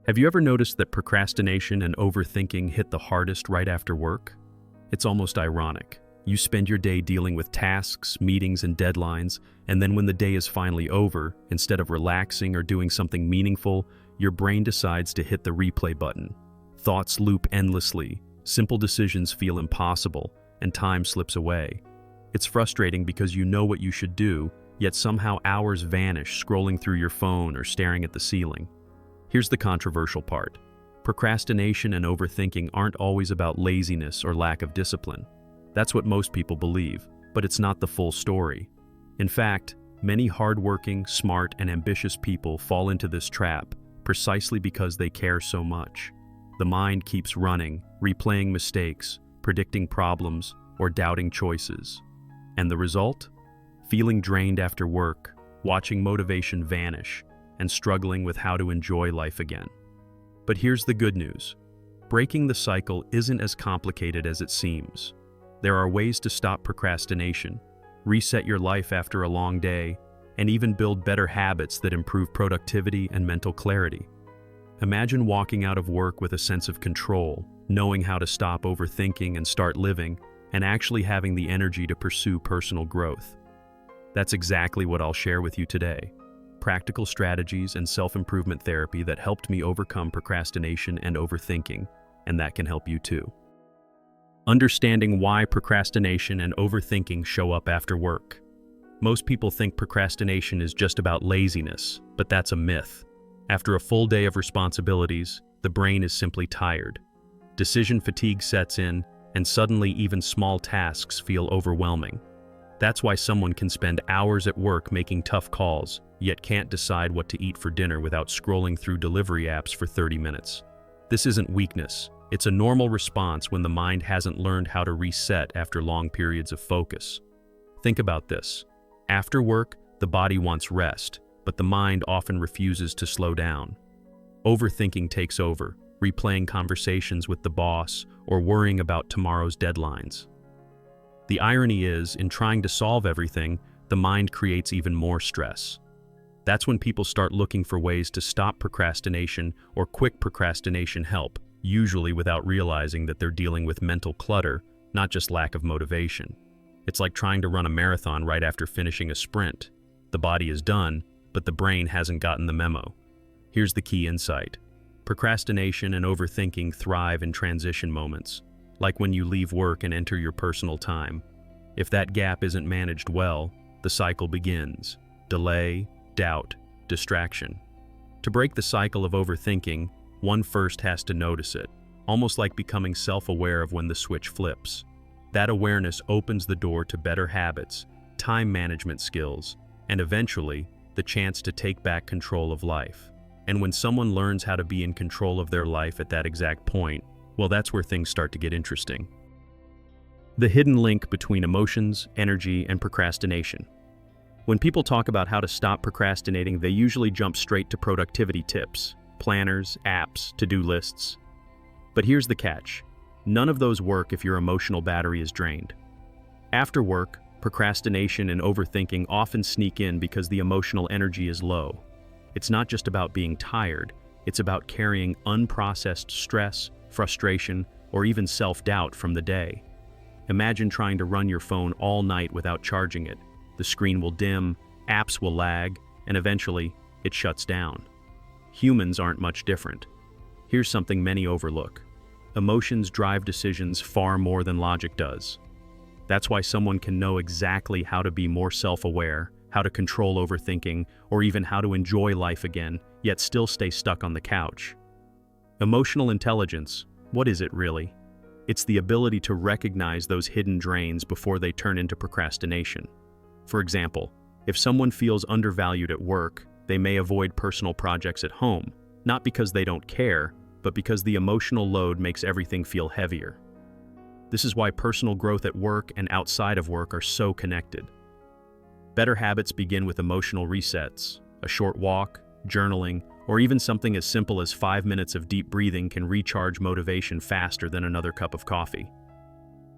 Have you ever noticed that procrastination and overthinking hit the hardest right after work? It's almost ironic. You spend your day dealing with tasks, meetings, and deadlines, and then when the day is finally over, instead of relaxing or doing something meaningful, your brain decides to hit the replay button. Thoughts loop endlessly, simple decisions feel impossible, and time slips away. It's frustrating because you know what you should do, yet somehow hours vanish scrolling through your phone or staring at the ceiling. Here's the controversial part. Procrastination and overthinking aren't always about laziness or lack of discipline. That's what most people believe, but it's not the full story. In fact, many hardworking, smart, and ambitious people fall into this trap precisely because they care so much. The mind keeps running, replaying mistakes, predicting problems, or doubting choices. And the result? Feeling drained after work, watching motivation vanish, and struggling with how to enjoy life again. But here's the good news. Breaking the cycle isn't as complicated as it seems. There are ways to stop procrastination, reset your life after a long day, and even build better habits that improve productivity and mental clarity. Imagine walking out of work with a sense of control, knowing how to stop overthinking and start living, and actually having the energy to pursue personal growth. That's exactly what I'll share with you today. Practical strategies and self-improvement therapy that helped me overcome procrastination and overthinking, and that can help you too. Understanding why procrastination and overthinking show up after work. Most people think procrastination is just about laziness, but that's a myth. After a full day of responsibilities, the brain is simply tired. Decision fatigue sets in, and suddenly even small tasks feel overwhelming. That's why someone can spend hours at work making tough calls, yet can't decide what to eat for dinner without scrolling through delivery apps for 30 minutes. This isn't weakness. It's a normal response when the mind hasn't learned how to reset after long periods of focus. Think about this. After work, the body wants rest, but the mind often refuses to slow down. Overthinking takes over, replaying conversations with the boss or worrying about tomorrow's deadlines. The irony is, in trying to solve everything, the mind creates even more stress. That's when people start looking for ways to stop procrastination or quick procrastination help, usually without realizing that they're dealing with mental clutter, not just lack of motivation. It's like trying to run a marathon right after finishing a sprint. The body is done, but the brain hasn't gotten the memo. Here's the key insight. Procrastination and overthinking thrive in transition moments, like when you leave work and enter your personal time. If that gap isn't managed well, the cycle begins. Delay, doubt, distraction. To break the cycle of overthinking, one first has to notice it, almost like becoming self-aware of when the switch flips. That awareness opens the door to better habits, time management skills, and eventually, the chance to take back control of life. And when someone learns how to be in control of their life at that exact point, well, that's where things start to get interesting. The hidden link between emotions, energy, and procrastination. When people talk about how to stop procrastinating, they usually jump straight to productivity tips, planners, apps, to-do lists. But here's the catch. None of those work if your emotional battery is drained. After work, procrastination and overthinking often sneak in because the emotional energy is low. It's not just about being tired, it's about carrying unprocessed stress, frustration, or even self-doubt from the day. Imagine trying to run your phone all night without charging it. The screen will dim, apps will lag, and eventually, it shuts down. Humans aren't much different. Here's something many overlook. Emotions drive decisions far more than logic does. That's why someone can know exactly how to be more self-aware, how to control overthinking, or even how to enjoy life again, yet still stay stuck on the couch. Emotional intelligence, what is it really? It's the ability to recognize those hidden drains before they turn into procrastination. For example, if someone feels undervalued at work, they may avoid personal projects at home, not because they don't care, but because the emotional load makes everything feel heavier. This is why personal growth at work and outside of work are so connected. Better habits begin with emotional resets. A short walk, journaling, or even something as simple as 5 minutes of deep breathing can recharge motivation faster than another cup of coffee.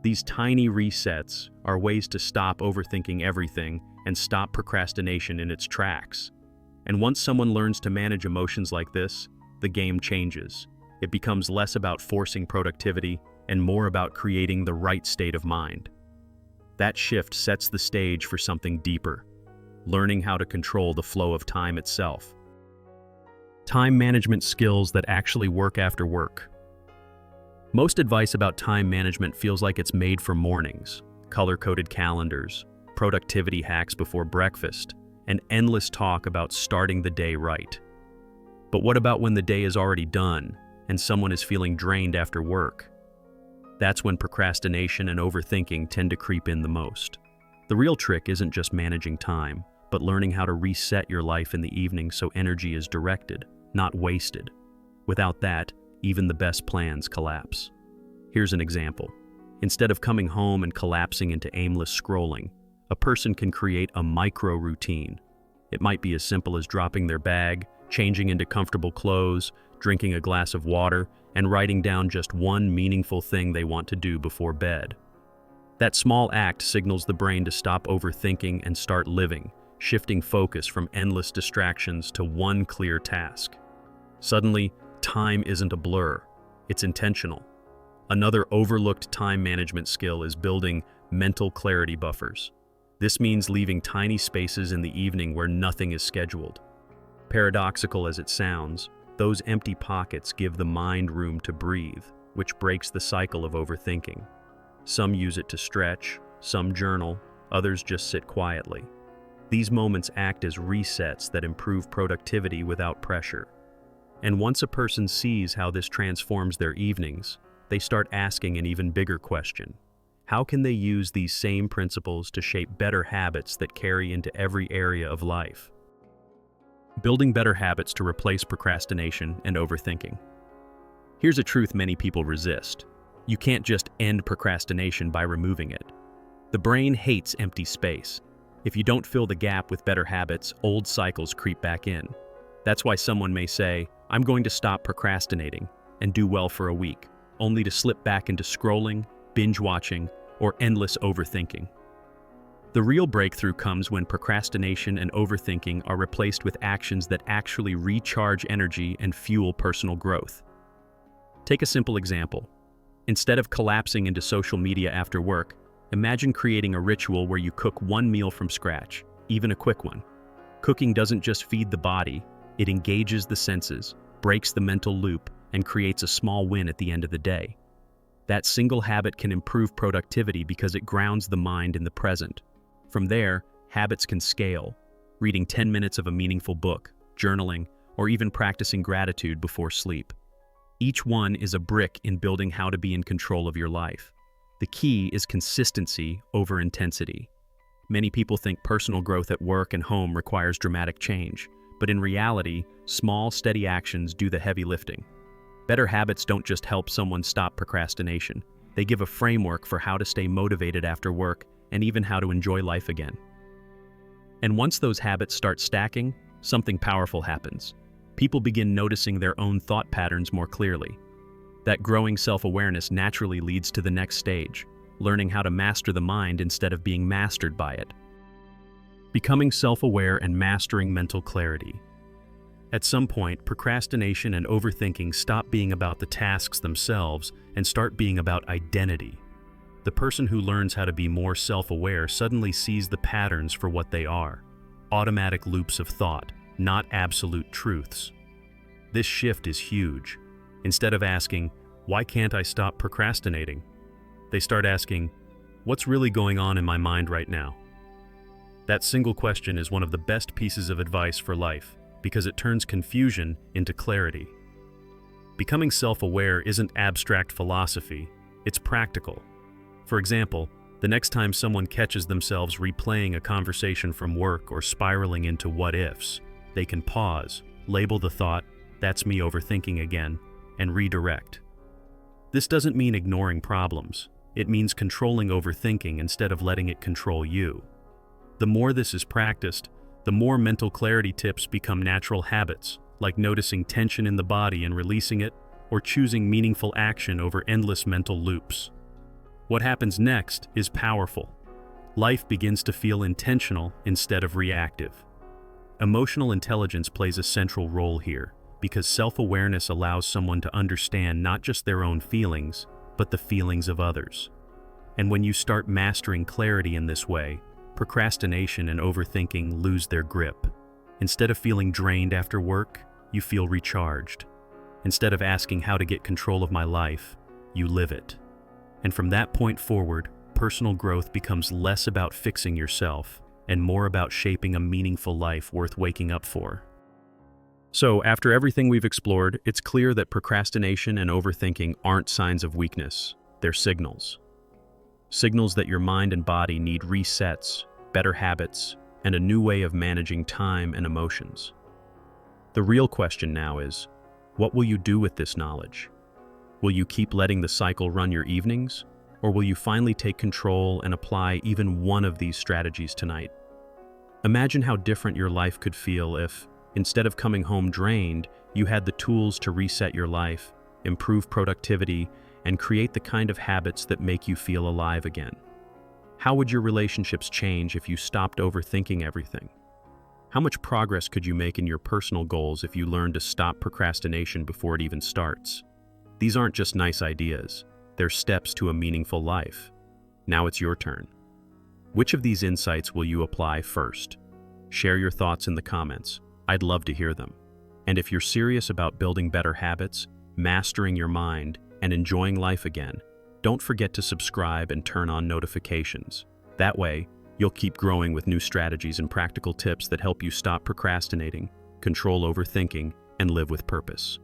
These tiny resets are ways to stop overthinking everything and stop procrastination in its tracks. And once someone learns to manage emotions like this, the game changes. It becomes less about forcing productivity and more about creating the right state of mind. That shift sets the stage for something deeper, learning how to control the flow of time itself. Time management skills that actually work after work. Most advice about time management feels like it's made for mornings, color-coded calendars, productivity hacks before breakfast, and endless talk about starting the day right. But what about when the day is already done and someone is feeling drained after work? That's when procrastination and overthinking tend to creep in the most. The real trick isn't just managing time, but learning how to reset your life in the evening so energy is directed, not wasted. Without that, even the best plans collapse. Here's an example. Instead of coming home and collapsing into aimless scrolling, a person can create a micro-routine. It might be as simple as dropping their bag, changing into comfortable clothes, drinking a glass of water, and writing down just one meaningful thing they want to do before bed. That small act signals the brain to stop overthinking and start living, shifting focus from endless distractions to one clear task. Suddenly, time isn't a blur, it's intentional. Another overlooked time management skill is building mental clarity buffers. This means leaving tiny spaces in the evening where nothing is scheduled. Paradoxical as it sounds, those empty pockets give the mind room to breathe, which breaks the cycle of overthinking. Some use it to stretch, some journal, others just sit quietly. These moments act as resets that improve productivity without pressure. And once a person sees how this transforms their evenings, they start asking an even bigger question. How can they use these same principles to shape better habits that carry into every area of life? Building better habits to replace procrastination and overthinking. Here's a truth many people resist. You can't just end procrastination by removing it. The brain hates empty space. If you don't fill the gap with better habits, old cycles creep back in. That's why someone may say, "I'm going to stop procrastinating," and do well for a week, only to slip back into scrolling, binge watching, or endless overthinking. The real breakthrough comes when procrastination and overthinking are replaced with actions that actually recharge energy and fuel personal growth. Take a simple example. Instead of collapsing into social media after work, imagine creating a ritual where you cook one meal from scratch, even a quick one. Cooking doesn't just feed the body, it engages the senses, breaks the mental loop, and creates a small win at the end of the day. That single habit can improve productivity because it grounds the mind in the present. From there, habits can scale, reading 10 minutes of a meaningful book, journaling, or even practicing gratitude before sleep. Each one is a brick in building how to be in control of your life. The key is consistency over intensity. Many people think personal growth at work and home requires dramatic change, but in reality, small, steady actions do the heavy lifting. Better habits don't just help someone stop procrastination. They give a framework for how to stay motivated after work and even how to enjoy life again. And once those habits start stacking, something powerful happens. People begin noticing their own thought patterns more clearly. That growing self-awareness naturally leads to the next stage, learning how to master the mind instead of being mastered by it. Becoming self-aware and mastering mental clarity. At some point, procrastination and overthinking stop being about the tasks themselves and start being about identity. The person who learns how to be more self-aware suddenly sees the patterns for what they are: automatic loops of thought, not absolute truths. This shift is huge. Instead of asking, "Why can't I stop procrastinating?" they start asking, "What's really going on in my mind right now?" That single question is one of the best pieces of advice for life, because it turns confusion into clarity. Becoming self-aware isn't abstract philosophy, it's practical. For example, the next time someone catches themselves replaying a conversation from work or spiraling into what-ifs, they can pause, label the thought, "That's me overthinking again," and redirect. This doesn't mean ignoring problems. It means controlling overthinking instead of letting it control you. The more this is practiced, the more mental clarity tips become natural habits, like noticing tension in the body and releasing it, or choosing meaningful action over endless mental loops. What happens next is powerful. Life begins to feel intentional instead of reactive. Emotional intelligence plays a central role here, because self-awareness allows someone to understand not just their own feelings, but the feelings of others. And when you start mastering clarity in this way, procrastination and overthinking lose their grip. Instead of feeling drained after work, you feel recharged. Instead of asking how to get control of my life, you live it. And from that point forward, personal growth becomes less about fixing yourself and more about shaping a meaningful life worth waking up for. So, after everything we've explored, it's clear that procrastination and overthinking aren't signs of weakness, they're signals. Signals that your mind and body need resets, better habits, and a new way of managing time and emotions. The real question now is, what will you do with this knowledge? Will you keep letting the cycle run your evenings, or will you finally take control and apply even one of these strategies tonight? Imagine how different your life could feel if, instead of coming home drained, you had the tools to reset your life, improve productivity, and create the kind of habits that make you feel alive again. How would your relationships change if you stopped overthinking everything? How much progress could you make in your personal goals if you learned to stop procrastination before it even starts? These aren't just nice ideas, they're steps to a meaningful life. Now it's your turn. Which of these insights will you apply first? Share your thoughts in the comments. I'd love to hear them. And if you're serious about building better habits, mastering your mind, and enjoying life again, don't forget to subscribe and turn on notifications. That way, you'll keep growing with new strategies and practical tips that help you stop procrastinating, control overthinking, and live with purpose.